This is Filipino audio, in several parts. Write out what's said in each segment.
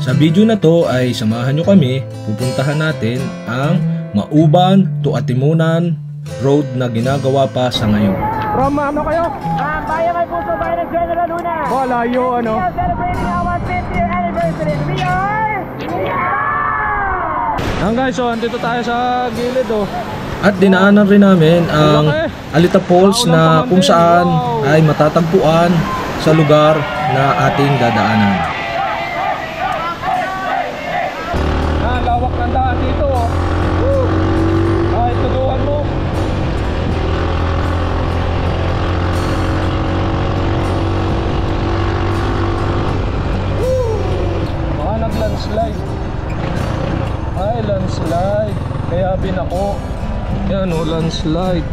Sa video na to ay samahan nyo kami, pupuntahan natin ang Mauban to Atimunan Road na ginagawa pa sa ngayon. From ano kayo? Bayan may puso, bayan ng General Luna. Layo ano? We are celebrating our 50th anniversary. We are... Yan guys, so andito tayo sa gilid oh. At dinaanan rin namin ang Alita Falls na kung saan ay matatagpuan sa lugar na ating dadaanan. Lawak ng daan dito oh. Kahit tuduhan mo. Baka nag-landslide. Ay, landslide. Kaya binako. Yan o, landslide.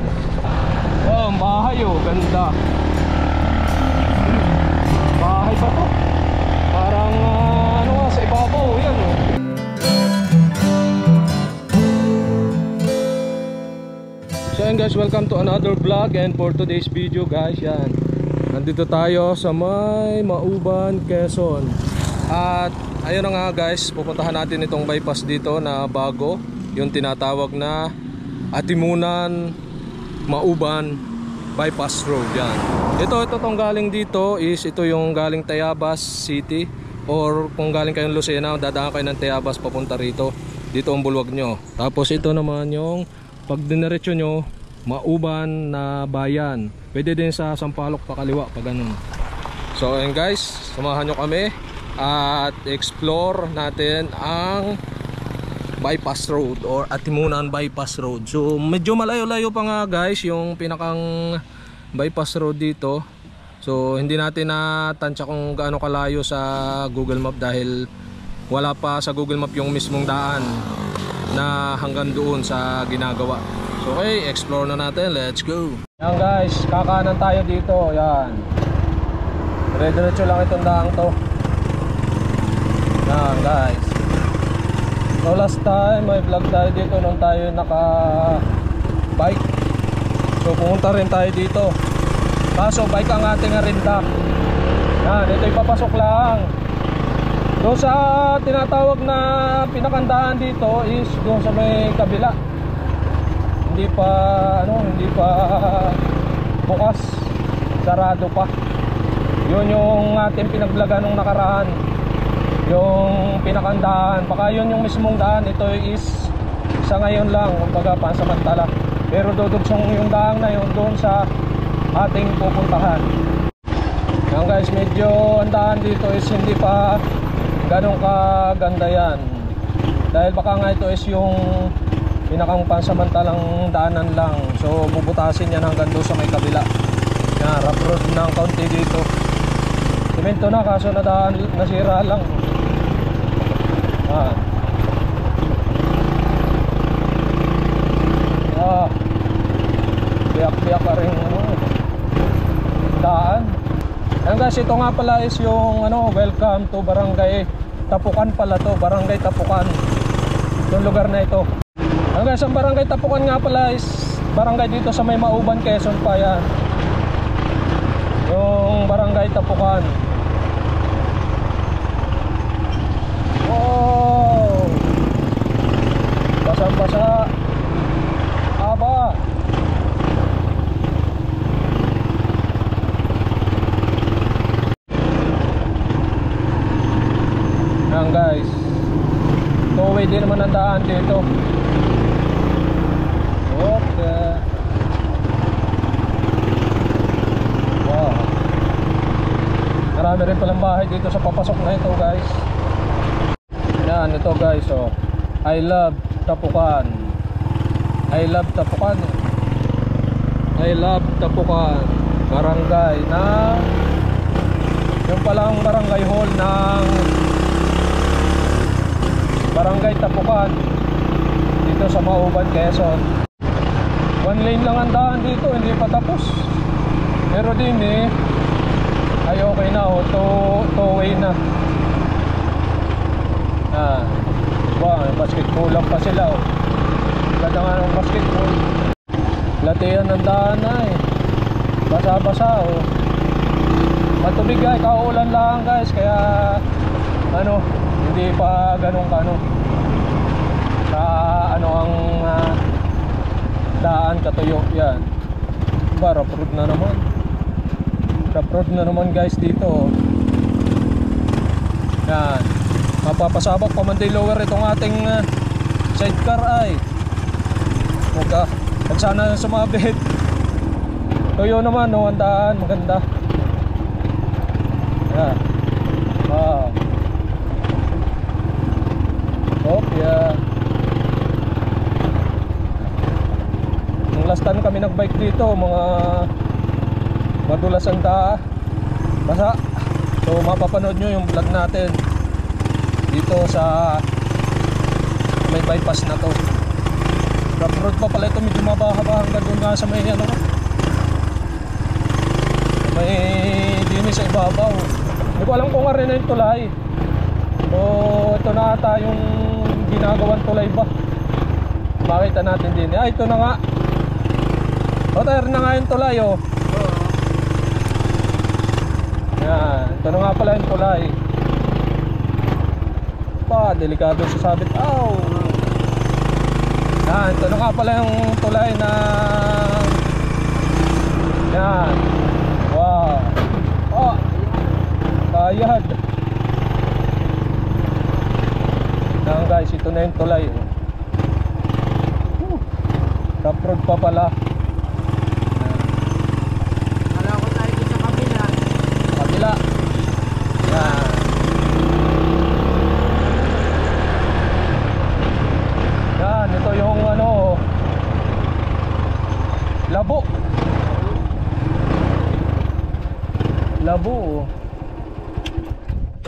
Oh, ang bahay o, ganda. Bahay ba to? Parang ano nga, sa ibabaw. Yan o. So yan guys, welcome to another vlog. And for today's video guys, yan, nandito tayo sa may Mauban, Quezon. At ayun na nga guys, pupuntahan natin itong bypass dito na bago, yung tinatawag na Atimunan Mauban Bypass Road. Yan. Ito tong galing dito is ito yung galing Tayabas City, or kung galing kayong Lucena, dadaan kayo ng Tayabas papunta rito. Dito ang bulwag nyo. Tapos ito naman yung pag diniretso nyo, Mauban na bayan. Pwede din sa Sampaloc pakaliwa pag ganun. So ayun guys, samahan nyo kami at explore natin ang bypass road or Atimunan bypass road. So medyo malayo-layo pa nga guys yung pinakang bypass road dito. So hindi natin natansya kung gaano kalayo sa Google Map dahil wala pa sa Google Map yung mismong daan na hanggang doon sa ginagawa. So okay, explore na natin. Let's go. Yan guys, kakanan tayo dito. Yan, dire-diretso lang itong daang to. Yan guys. So last time may vlog tayo dito nung tayo naka bike. So pumunta rin tayo dito. Kaso bike ang ating arinda. Yan, ito ipapasok lang. Doon sa tinatawag na pinakandaan dito is doon sa may kabila. Hindi pa bukas. Sarado pa. Yun yung ating pinaglaga nung nakaraan. Yung pinakandaan, baka yun yung mismong daan. Ito is sa ngayon lang, kumbaga pansamantala. Pero dudugsong yung daan na yun doon sa ating pupuntahan. Yan guys, medyo ang daan dito is hindi pa ganun kaganda yan. Dahil baka nga ito is yung pinakang pansamantalang daanan lang. So bubutasin yan hanggang doon sa may kabila. Yan, rough road ng kaunti dito. Semento na kaso nasira lang. Biyak-biyak ka rin daan. Ayan guys, ito nga pala is yung welcome to Barangay Tapukan pala to. Barangay Tapukan yung lugar na ito. Ayan guys, ang Barangay Tapukan nga pala is barangay dito sa may Mauban, Quezon pa yan. Yung Barangay Tapukan. Wow, basa-basa. Aba. Yan guys, two-way din naman ang daan dito. Okay. Wow, marami rin palang bahay dito sa papasok na ito guys. Yan, ito guys, oh, I love Tapukan. I love Tapukan. I love Tapukan. Barangay na yung palang barangay hall ng Barangay Tapukan dito sa Mauban, Quezon. One lane lang ang daan dito, hindi pa tapos. Pero din ay okay na, oh, two-way na. Wow, basketball lang pa sila oh. Ganda nga ng basketball. Latihan ng daan na Basa-basa oh. Matubig guys, kauulan lang guys. Kaya ano, hindi pa ganun kano sa ano ang daan katuyo. Yan, diba, rough road na naman. Rough road na naman guys dito. Yan, mapapasabak pa man day lower itong ating sidecar ay huwag sana sumabit. Tuyo naman, no, ang daan, maganda. Yan. Wow. Oh, yeah. Nung last time kami nagbike dito, mga madulas ang basa. So mapapanood nyo yung vlog natin dito sa may bypass na to. Rough road pa pala ito, medyo mababa hanggang doon nga sa may ano, may dini sa ibabaw. Hindi ko alam kung nga rin na yung tulay. So ito na ata yung ginagawang tulay ba. Makita natin din. Ah, ito na nga. O, tayo na nga yung tulay, oh. Yan, ito na nga pala yung tulay. Pa, delikado sa sabit. Ow! Yan, ito na nga pala yung tulay na yan. Wow. Oh, kayad. Yan guys, ito na yung tulay. Rough road pa pala. Kala ko tayo dito sa kabila. Kabila. Yan. Yan, ito yung ano, Labo. Labo.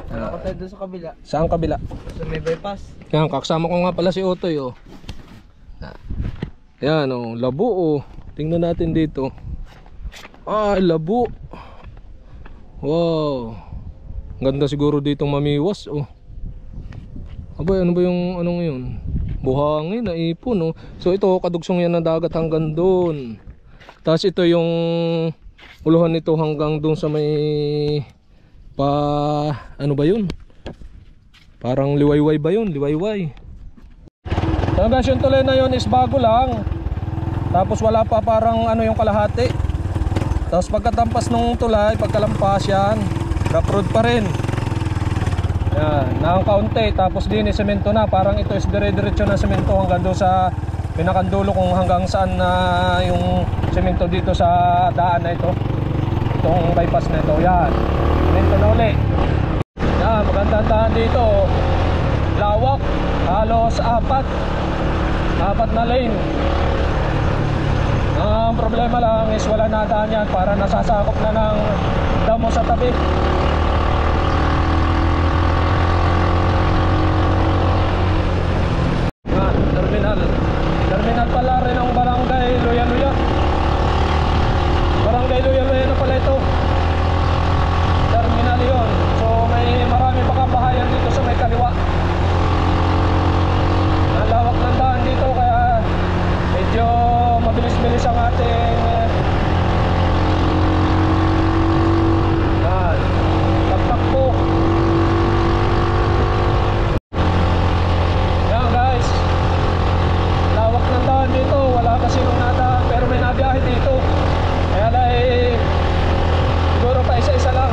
Kala ko tayo dito sa kabila. Saan kabila? Sa may bypass. Yan, kakasama ko nga pala si Otoy, oh. Yan, oh, Labo, oh. Tingnan natin dito. Ay, Labo. Wow. Ganda siguro ditong mamiwas, oh. Abay, ano ba yung anong yun? Buhangin, naipon, oh. So ito, kadugsong yan ng dagat hanggang doon. Tapos ito yung uluhan nito hanggang doon sa may ano ba yun? Parang liwayway ba yun? Liwayway. So guys, yung tulay na yun is bago lang. Tapos wala pa parang ano yung kalahati. Tapos pagkatampas nung tulay, pagkalampas yan, rough road pa rin. Yan, na ang kaunti. Tapos din semento na. Parang ito is dire-diretso na semento hanggang doon sa pinakandulo kung hanggang saan na yung semento dito sa daan na ito. Itong bypass na ito. Yan, semento na uli. Yan, magandang daan dito. Lawak, halos apat na lane. Ang problema lang is wala na daan yan, para nasasakop na ng damo sa tabi. Yan, terminal pala rin ang barangay Luya-Luya. Barangay Luya-Luya na pala ito. Terminal yun. So may marami pa kabahayan dito sa may kaliwa. Ang lawak ng daan dito, kaya medyo mabilis-bilis ang ating pagtakbo. Yan guys, lawak ng daan dito. Wala kasi nung nadaan, pero may nabiyahe dito. Kaya dahil siguro pa isa-isa lang.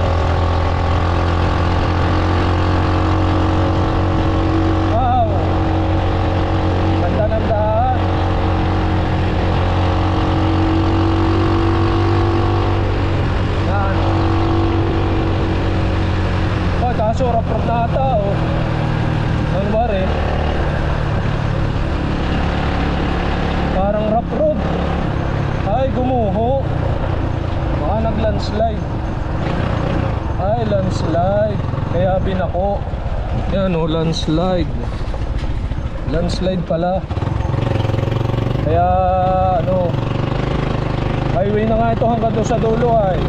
Wow, ganda ng daan. Yan. Oh, kaso rough na ata, oh. Ano ba rin? Parang rough road. Ay, gumuho. Baka nag-landslide. Ay, landslide. Kaya binako. Yan, oh, landslide. Landslide pala. Kaya ano, highway na nga ito hanggang doon sa dulo ay.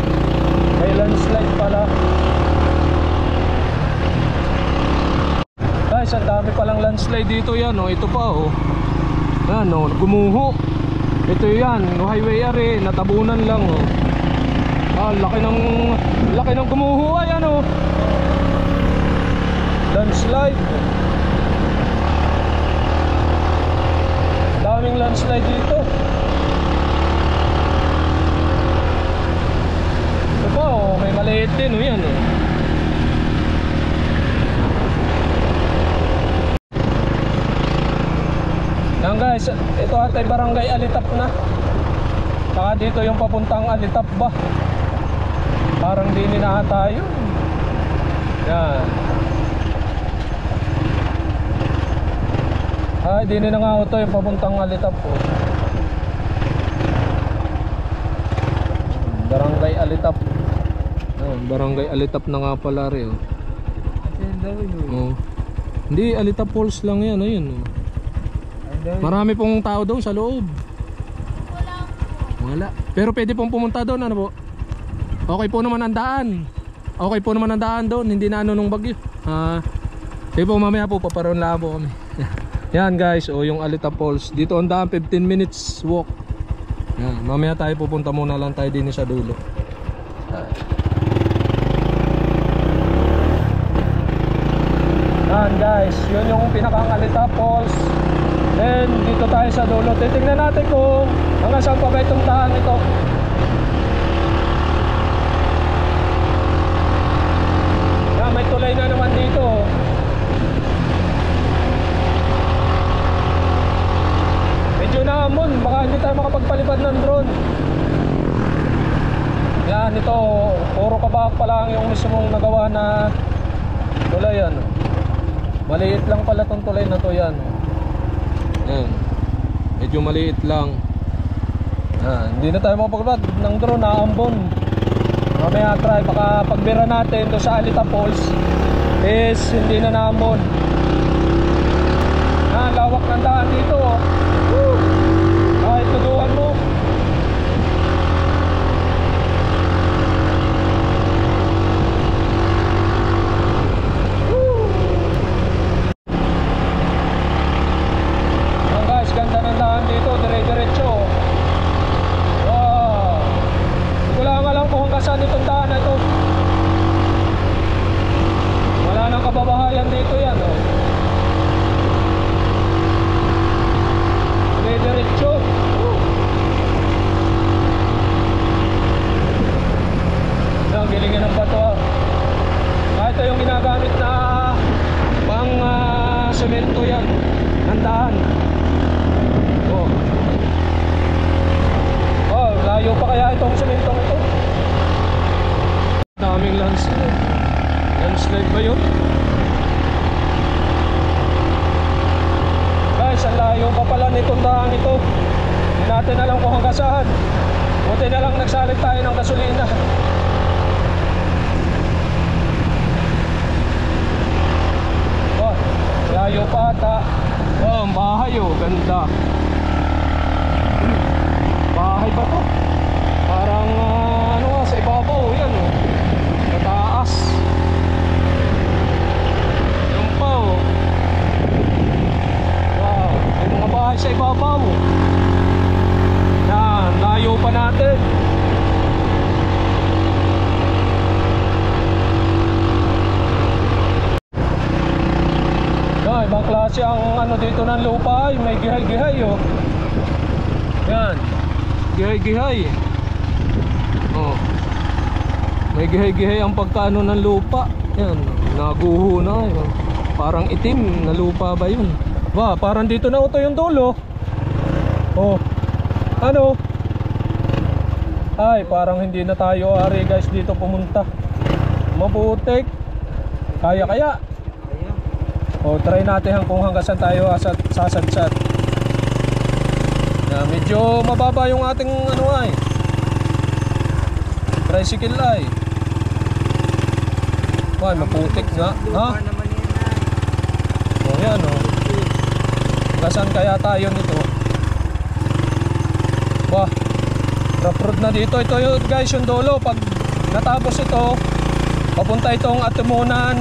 May landslide pala. Guys, ang dami palang landslide dito. Yan, oh, ito pa, oh. Yan, oh, gumuho. Ito yan, no, highway are, natabunan lang, oh. Ah, laki ng gumuho, ay ano. Landslide. Daming landslide dito. Ito pa oh, may maliit din oh, yan oh. Yan guys, ito atay barangay Alitap na. Saka dito yung papuntang Alitap ba? Parang di nina tayo. Yan. Ay, di nina nga ito yung papuntang Alitap po. Barangay Alitap. Barangay Alitap na nga pala rin oh. Hindi, Alitap Falls lang yan. Ayun oh. Marami pong tao doon sa loob. Wala. Pero pwede pong pumunta doon, ano po? Okay po naman ang daan. Okay po naman ang daan doon, hindi na ano nung bagyo. Sige po, mamaya po paparoon lang po kami. Yan guys, oh yung Alitap Falls. Dito ang daan, 15 minutes walk. Yan, mamaya tayo pupunta muna lang tayo din sa dulo. Yan guys, yun yung pinakang Alitap Falls. Then dito tayo sa dulo. Titingnan natin kung hanggang saan pa ba itong daan ito. Yan, may tulay na naman dito. Medyo naamon, baka hindi tayo makapagpalipad ng drone. Yan, ito puro kabak pa lang yung mismong nagawa na tulay yan. Maliit lang pala itong tulay na to yan. Yan. Medyo maliit lang. Hindi na tayo makapagpalipad ng drone, naambon. Mamaya try, baka pagbira natin doon sa Alitap Falls is hindi na naambon. Lawak ng daan dito. Kahit tuduan mo. Guys, ganda ng daan dito, dire-diretso. Wow. Hindi ko lang alam kung hanggang saan itong daan na ito. Wala nang kababahayan dito yan oh. Diretso. Ang gilingan ng bato. Ito yung ginagamit na pang semento yan. Nandahan. Oh. Oh, layo pa kaya itong sementong ito. Daming landslide. Landslide ba yun? Guys, ang layo pa pala nitong daan ito. Hindi natin alam kung hanggang saan. Buti na lang nagsalit tayo ng gasolina. Oh, layo pa ata. Oh, ang bahay oh, ganda. Bahay ba to? Parang ano nga, sa ibabaw yan oh. Mataas. Yung pa oh. May mga bahay sa ibabaw. Yan, layo pa natin. Yan, ibang klase ang ano dito ng lupa. May gihay-gihay oh. Yan, gihay-gihay. Oh. May gihay-gihay ang pagkaano ng lupa. Yan, naguho na yun. Parang itim na lupa ba yun? Ba, parang dito na ito yung dulo. Oh. Ano? Ay, parang hindi na tayo ari guys dito pumunta. Maputik. Kaya. Oh, try natin kung hanggang saan tayo sasadsad. Na medyo mababa yung ating ano ay. Tricycle ay. Ay, maputik nga. Ha? Oh, yan oh. Saan kaya tayo nito? Wah, rough road na dito. Ito yung guys yung dulo. Pag natapos ito, papunta itong Atimunan,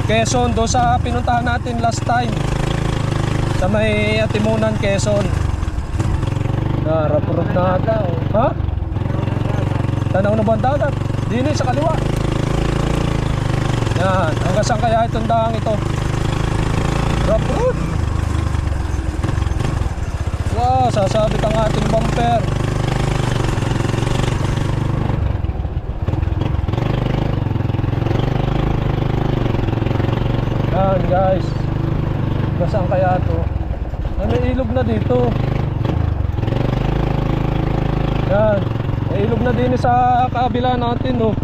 Quezon. Doon sa pinuntahan natin last time, sa may Atimunan, Quezon. Rough road na ata. Ha? Tanaw na ba ang dagat? Dini sa kaliwa. Yan, hanggang saan kaya itong daang ito? Rough road. Wow, sasabit ang ating bumper. Yan guys, hanggang saan kaya ito? Ay, may ilog na dito. Yan, may ilog na din sa kabila natin, oh.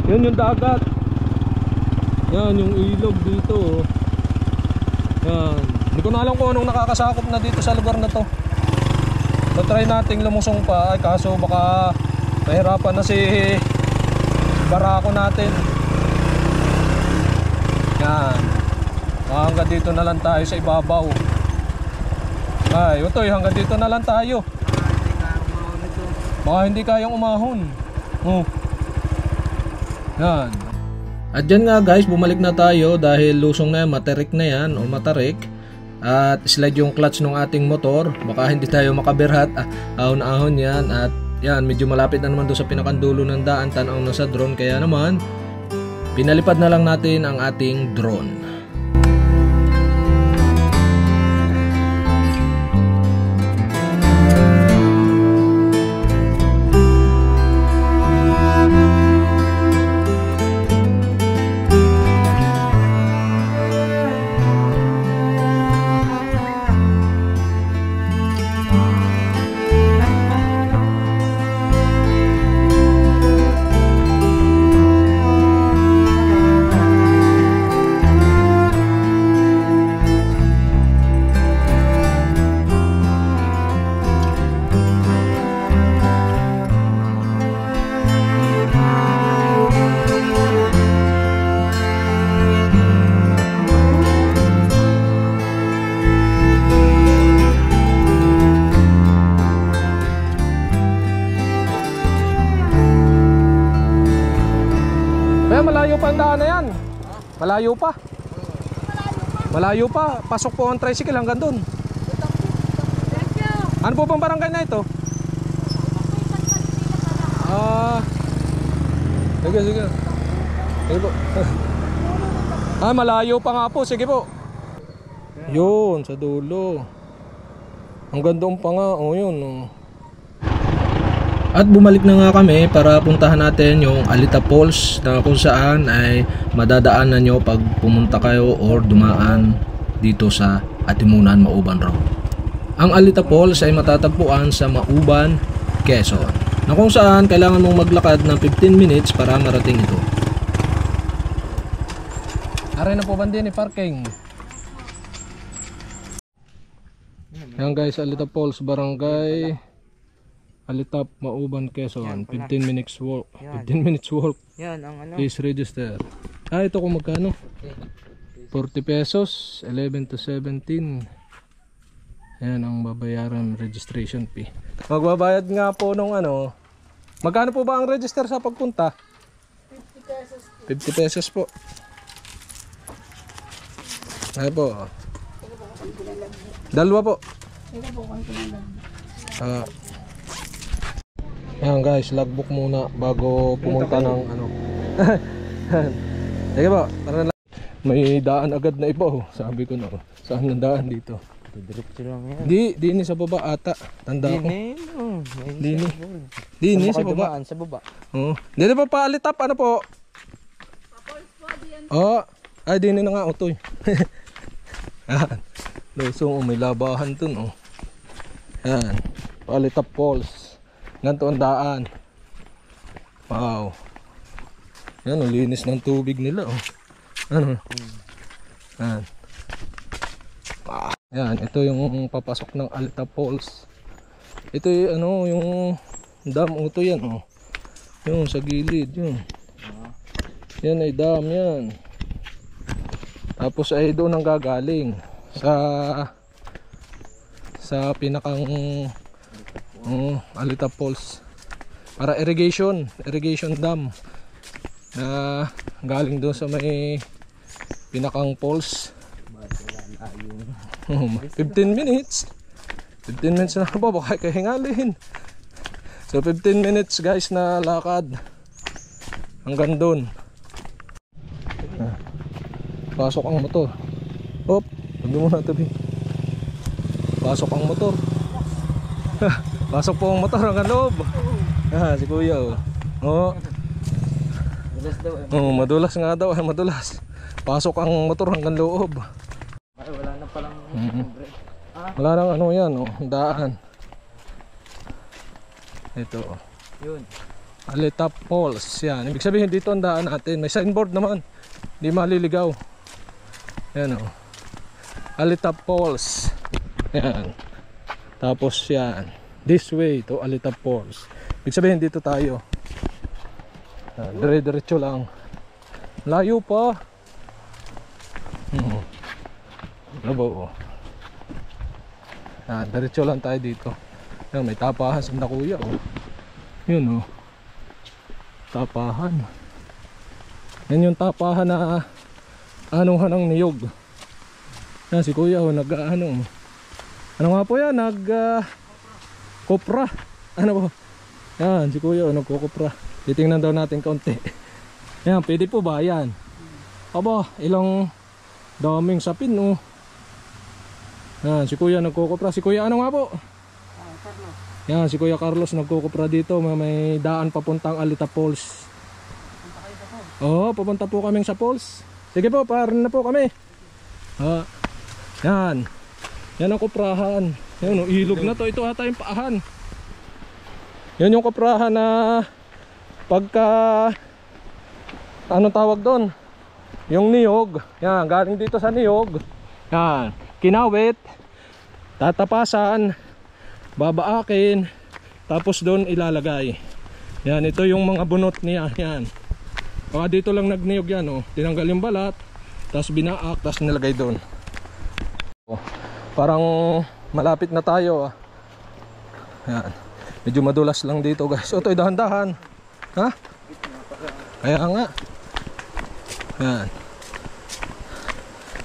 Yun yung dagat. Yan yung ilog dito, oh. Yan, hindi ko na alam kung anong nakakasakop na dito sa lugar na to. So try nating lumusong pa. Ay kaso baka mahirapan na si barako natin. Yan, hanggang dito na lang tayo sa ibabaw. Ay, ito hanggang dito na lang tayo. Baka hindi kayang umahon. Oh. Yan. At dyan nga guys, bumalik na tayo dahil lusong na yan, matarik na yan o matarik. At slide yung clutch ng ating motor. Baka hindi tayo makabirhat. Ahon-ahon yan. At yan, medyo malapit na naman doon sa pinakandulo ng daan. Tanaw na sa drone. Kaya naman, pinalipad na lang natin ang ating drone. Malayo pa ang daan na yan. Malayo pa. Malayo pa. Pasok po ang tricycle hanggang doon. Ano po bang barangay na ito? Sige, sige. Sige po. Malayo pa nga po. Sige po. Yun, sa dulo. Hanggang doon pa nga. O yun. At bumalik na nga kami para puntahan natin yung Alita Falls na kung saan ay madadaanan nyo pag pumunta kayo or dumaan dito sa Atimunan, Mauban Road. Ang Alita Falls ay matatagpuan sa Mauban, Quezon, na kung saan kailangan mong maglakad ng 15 minutes para marating ito. Aray na po ba din parking? Yan guys, Alita Falls, Barangay Alitap, Mauban, Quezon. 15 minutes walk. 15 minutes walk. Yan ang ano. Please register. Ito kung magkano? 40 pesos, 11 to 17. Yan ang babayaran registration fee. Magbabayad nga po nung ano. Magkano po ba ang register sa pagpunta? 50 pesos. 50 pesos po. Ay po. Dalawa po. Yan guys, logbook muna bago pumunta ng ano. Sige po, tara na. May daan agad na iba, sabi ko na. Saan ang daan dito? Diretso lang yan. Di sa baba ata. Tanda ko. Di sa baba. Sa baba. Oh. Dito pa paalitap ano po? Oh, ay di na nga utoy. Lusong may labahan dun oh. Yan, Paalitap Falls. Ganito ang daan. Wow. Yan, ang linis ng tubig nila oh. Ano? Yan. Yan, ito yung papasok ng Alita Falls. Ito yung ano, yung dam ito yan oh. Yung sa gilid, yun. Yan ay dam yan. Tapos ay doon ang gagaling sa pinakang Alita Falls para irrigation dam na galing doon sa may pinakang falls. 15 minutes na ba baka kahingalin. So 15 minutes guys na lakad hanggang doon. Pasok ang motor. Hop, huwag mo na tabi. Pasok ang motor. Pasok po ang motor hanggang loob. Si kuya oh. Oh. Madulas daw eh. Oh, madulas nga daw, madulas. Pasok ang motor hanggang loob. Ay, wala na palang brake. Wala nang ano yan, oh, daan. Ito, oh. Yun. Alitap Falls, yan. Ibig sabihin dito ang daan natin. May signboard naman. Hindi maliligaw. Yan, oh. Alitap Falls. Yan. Tapos yan. This way to Alitap Falls. Ibig sabihin dito tayo. Dire-diretso lang. Layo pa. Labo, oh. Diretso lang tayo dito. Yan, may tapahan sa kuya, oh. Yun, oh. Tapahan. Yan yung tapahan na anuhan ng niyog. Yan si kuya, oh, nag-ano. Ano nga po yan? Kopra. Ano po? Yan si kuya, oh, nagkukopra. Titingnan daw natin kaunti. Yan, pwede po ba yan? Aba, ilang daming sapin, oh. Yan, si kuya nagkukopra. Si kuya ano nga po? Yan, si Kuya Carlos nagkukupra dito. May daan papuntang Alitap Falls. Oo, papunta po kaming sa falls. Sige po, parin na po kami. Yan. Yan ang kuprahan. Yan, oh, ilog na to. Ito ata yung paahan. Yan yung kuprahan na pagka anong tawag doon? Yung niyog. Yan, galing dito sa niyog. Yan, kinawit, tatapasan, babaakin, tapos doon ilalagay. Yan, ito yung mga bunot niya. Yan, baka dito lang nagniyog yan, oh. Tinanggal yung balat, tapos binaak, tapos nilagay doon. Parang malapit na tayo, ah. Yan, medyo madulas lang dito guys. O ito, dahan-dahan. Ha? Kaya nga. Yan,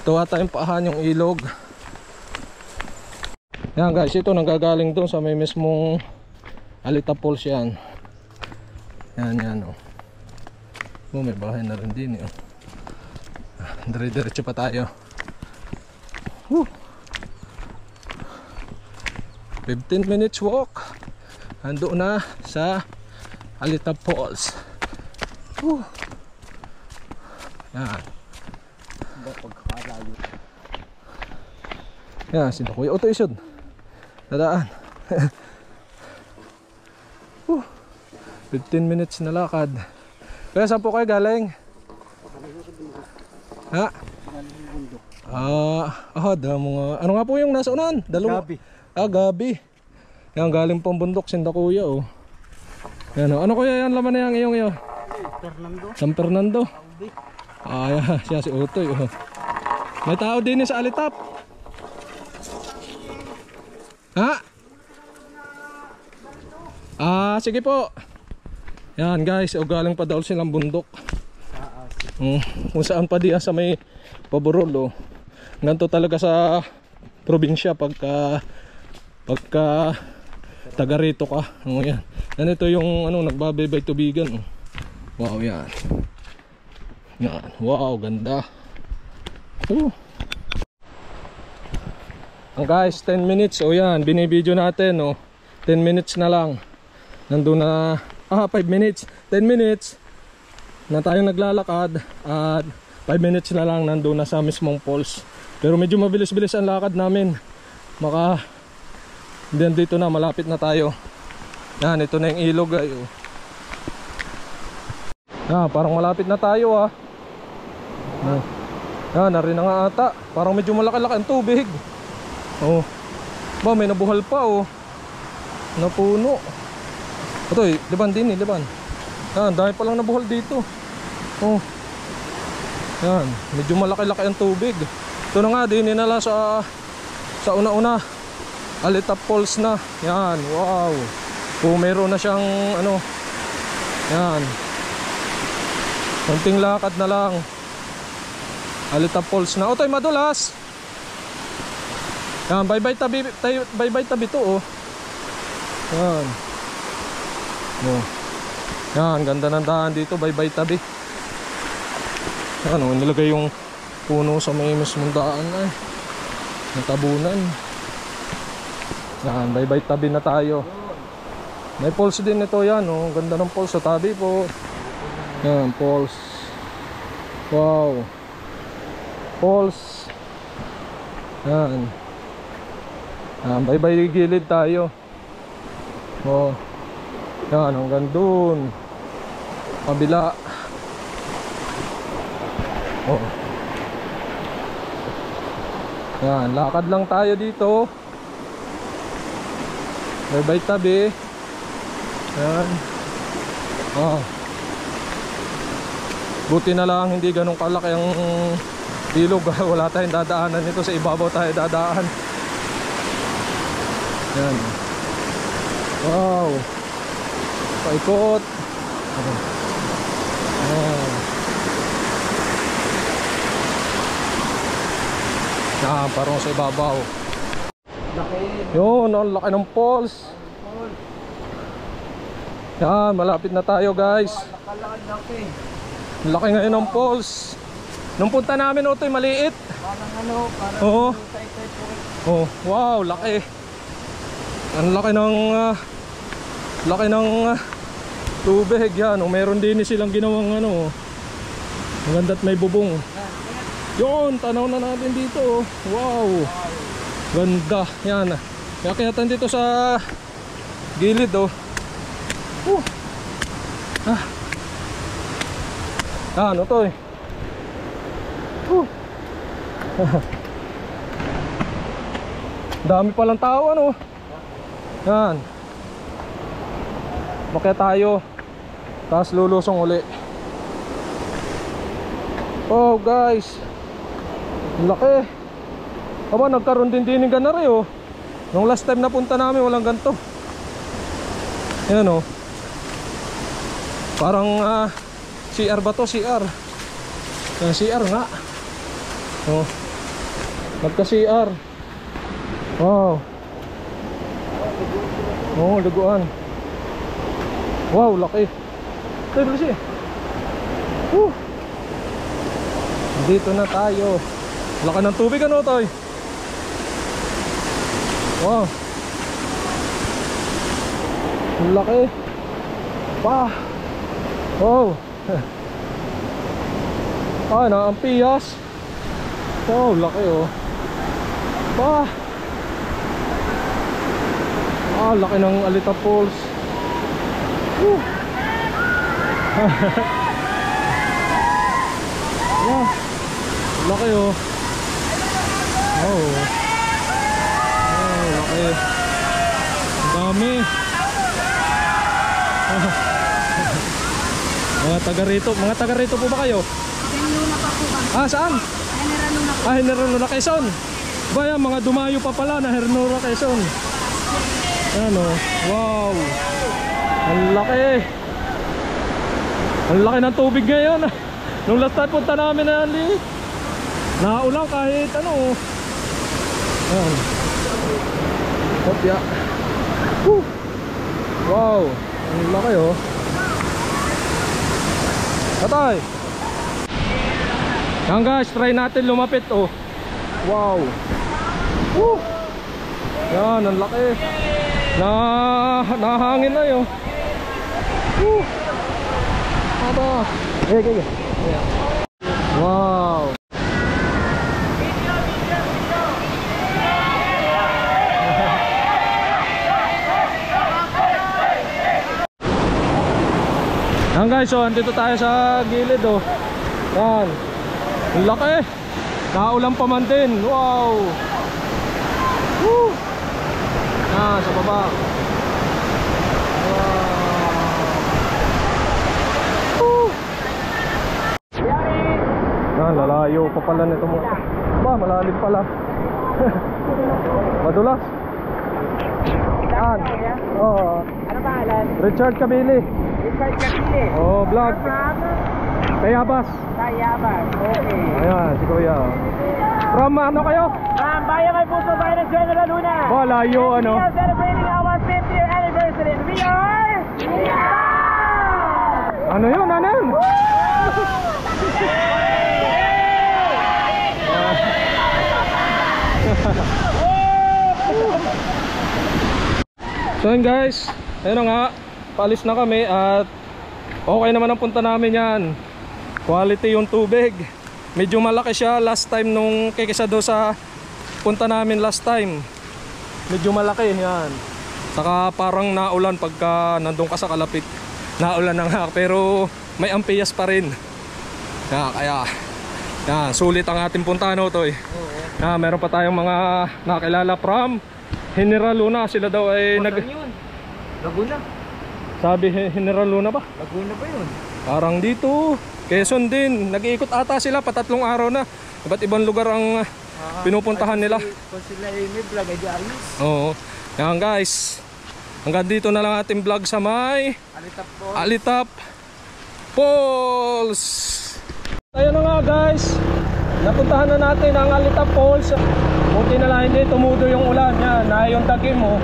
ito ata yung paahan, yung ilog. Yan guys, ito nanggagaling doon sa may mismong Alitap Falls yan. Yan, yan, oh. Oh, may bahay na rin din, oh. Dire-diretso pa tayo. 15 minutes walk. Ando na sa Alitap Falls. Yan. Yan, sino kuya? Oto isod. Dadaan. 15 minutes na lakad. Kaya saan po kayo galing? Ha? Damo nga. Ano nga po yung nasa unan? Gabi. Gabi. Yan, galing pang bundok, sinda kuya, oh. Yan, oh. Ano kuya yan laman na yung iyong iyo? Fernando. San Fernando? Yan, siya si Utoy, oh. May tao din sa Alitap. Ha? Sige po. Yan guys, galing pa daw silang bundok. Kung saan pa diyan sa may Paborol, oh. Ganito talaga sa probinsya pagka taga rito ka. Yan. Yan, ito yung ano, nagbabaybay tubigan, oh. Wow, yan. Yan. Wow, ganda. Ang guys, 10 minutes. O yan, binibideo natin, oh. 10 minutes na lang. Nandun na 5 minutes. 10 minutes na tayong naglalakad. At 5 minutes na lang nandun na sa mismong falls. Pero medyo mabilis-bilis ang lakad namin. Dito na, malapit na tayo. Yan, ito na yung ilog, ay, oh. Parang malapit na tayo, ah. Yan, narin na nga ata. Parang medyo malaki-laki ang tubig. Oh. Ba, may nabuhal pa, oh. Napuno. Ito, liban din, liban. Yan, dahil pa lang nabuhal dito. Oh. Yan, medyo malaki-laki ang tubig. Ito na nga, din nila sa una-una. Alitap Falls na. Yan, wow. Oh, meron na siyang ano. Yan. Konting lakad na lang. Alitap Falls na. Otoy, madulas. Yan, bye-bye tabi to, oh. Yan. Oh. Yan, ganda ng daan dito, bye-bye tabi. ano, nilagay yung puno sa may mismong daan ay ng tabunan. Yan, bye-bye tabi na tayo. May falls din ito yan, oh. Ganda ng falls sa tabi po. Yan, falls. Wow. Falls. Yan. Yan, bye-bye gilid tayo. Oh. Yan, hanggang dun. Kabila. Oh. Yan, lakad lang tayo dito. Bye-bye tabi. Yan. Oh. Buti na lang hindi ganun kalaki ang ilog. Wala tayong dadaanan nito, sa ibabaw tayo dadaan. Yan. Wow. Paikot. Yan. Yan, parang sa ibabaw. Yun, ang laki ng falls. Yan, malapit na tayo guys. Laki ngayon ng falls. Nung punta namin ito, maliit. Oo. Oh, wow, laki. Ang laki ng tubig yan. Oh, meron din silang ginawang ano. Maganda't may bubong. Yun, tanaw na natin dito. Wow. Ganda. Yan. Yakayatan dito sa gilid oh. Ano to eh. Dami palang tao ano. Yan. Makaya tayo. Tapos lulusong uli. Oh guys, laki. Aba, nagkaroon din ng ganari oh. Nung last time na punta namin walang ganito. Yan oh. Parang CR ba to? CR. CR nga. Oh. Magka-CR. Wow. Oh, laguan. Wow, laki. Ito, bilis eh. Dito na tayo. Laki ng tubig ano, Toy? Wow. Laki. Pa. Wow. Ah, ang piyas. Wow, laki oh. Pa. Ah, laki ng Alita Falls. Wow. Laki oh. Oh. Oh, laki. Ang dami. Mga taga rito po ba kayo? Luna pa po kami. Ah, saan? General Luna po. Ah, General Luna, Quezon. Baya, mga dumayo pa pala na Hernura, Quezon. Yan o. Wow. Ang laki. Ang laki ng tubig ngayon. Nung last time punta namin na naulang kahit ano. Yan. Kopya. Wow. Ang laki oh. Patay. Yan guys, try natin lumapit oh. Wow. Yan, ang laki. Nahangin na yun. Aba. Wow. Yan guys, so andito tayo sa gilid oh. Yan. Ang laki. Naulan pa man din. Wow. Yan, sa baba. Wow. Yan, lalayo pa pala nito mo. Ba, malalim pala. Madulas. Yan. Oh. Ano pangalan? Richard Kabili. Richard Capile. Oh, vlog. Tayabas. Tayabas. Okay. Ayan, si Kuya. From ano kayo? Bayan kay Puso, bayan ng General Luna. Oh, layo ano. We are celebrating our 50th anniversary. We are... Ano yun? Ano yun? So yun guys, ayun na nga, paalis na kami at okay naman ang punta namin yan. Quality yung tubig. Medyo malaki siya last time nung kaysa do sa punta namin last time. Medyo malaki yan. Saka parang naulan pagka nandun ka sa kalapit. Naulan na nga pero may ampiyas pa rin. Kaya sulit ang ating puntahan to eh. Meron pa tayong mga nakilala from General Luna. Sila daw ay Laguna. Sabi General Luna ba? Laguna ba yun? Parang dito Quezon din. Nag-iikot ata sila patatlong araw na. Iba't ibang lugar ang pinupuntahan nila. Kung sila ay may vlog ay di ayos. Oo. Yan guys, hanggang dito na lang ating vlog sa may Alitap Falls. Ayun na nga guys, napuntahan na natin ang Alitap Falls. Buti na lang hindi tumudo yung ulan. Yan, na yung dagim mo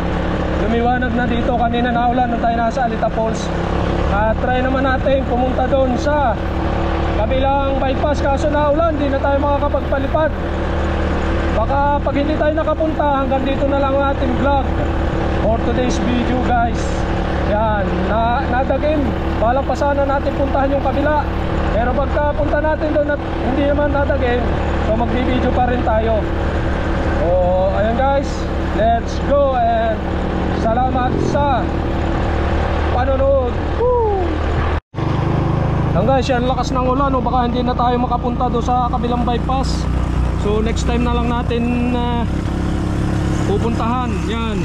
lumiwanag na dito. Kanina naulan nung tayo nasa Alitap Falls. Try naman natin pumunta doon sa kabilang bypass, kaso naulan, hindi na tayo makakapagpalipad. Baka pag hindi tayo nakapunta, hanggang dito na lang ang ating vlog for today's video guys. Yan, nadagim. Balang pa sana natin puntahan yung kabila. Pero pagka punta natin doon at hindi naman nadagim, so magbi-video pa rin tayo. So ayun guys, let's go and salamat sa panonood. Woo! Yan guys, yan lakas ng ulan, baka hindi na tayo makapunta doon sa kabilang bypass. So next time na lang natin pupuntahan. Yan,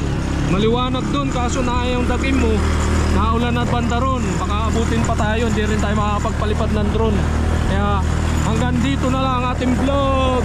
maliwanag doon kaso na yung dagim mo, naulan at banda ron. Baka abutin pa tayo, hindi rin tayo makakapagpalipad ng drone. Kaya hanggang dito na lang ating vlog.